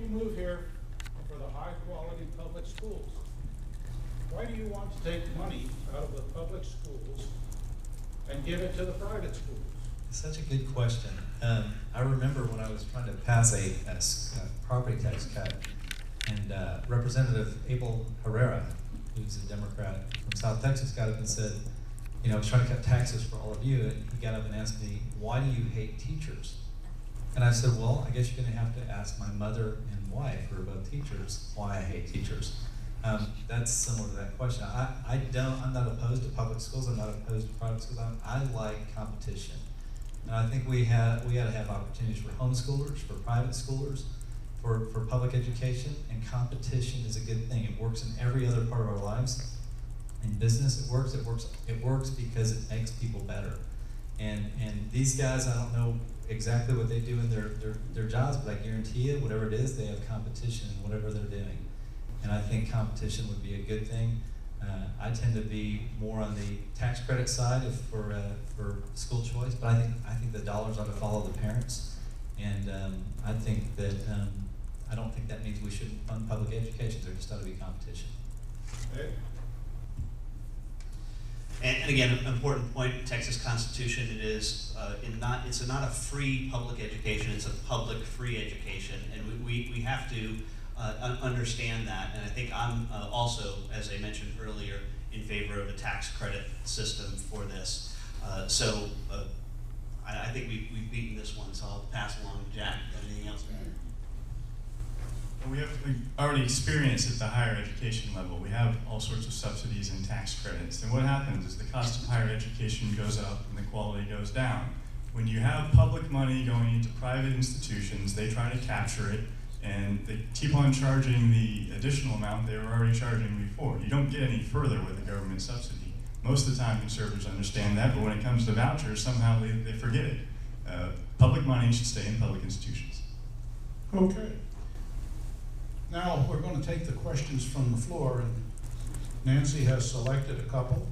move here for the high-quality public schools. Why do you want to take money out of the public schools and give it to the private schools? Such a good question. I remember when I was trying to pass a property tax cut, and Representative Abel Herrera, who's a Democrat from South Texas, got up and said, you know, I was trying to cut taxes for all of you, and he got up and asked me, why do you hate teachers? And I said, well, I guess you're gonna have to ask my mother and wife, who are both teachers, why I hate teachers. That's similar to that question. I'm not opposed to public schools, I'm not opposed to private schools. I like competition. And I think we ought to have opportunities for homeschoolers, for private schoolers, for public education, and competition is a good thing. It works in every other part of our lives. In business, it works because it makes people better. And these guys, I don't know exactly what they do in their jobs, but I guarantee you, whatever it is, they have competition in whatever they're doing. And I think competition would be a good thing. I tend to be more on the tax credit side for school choice, but I think the dollars ought to follow the parents. And I think that I don't think that means we shouldn't fund public education. There just ought to be competition. Okay. And again, an important point, Texas Constitution, it is it's not a free public education, it's a public free education, and we have to understand that. And I think I'm also, as I mentioned earlier, in favor of a tax credit system for this. I think we've beaten this one, so I'll pass along to Jack. Anything else? We already experienced at the higher education level. We have all sorts of subsidies and tax credits. And what happens is the cost of higher education goes up and the quality goes down. When you have public money going into private institutions, they try to capture it, and they keep on charging the additional amount they were already charging before. You don't get any further with a government subsidy. Most of the time conservatives understand that, but when it comes to vouchers, somehow they forget it. Public money should stay in public institutions. Okay. Now we're going to take the questions from the floor, and Nancy has selected a couple.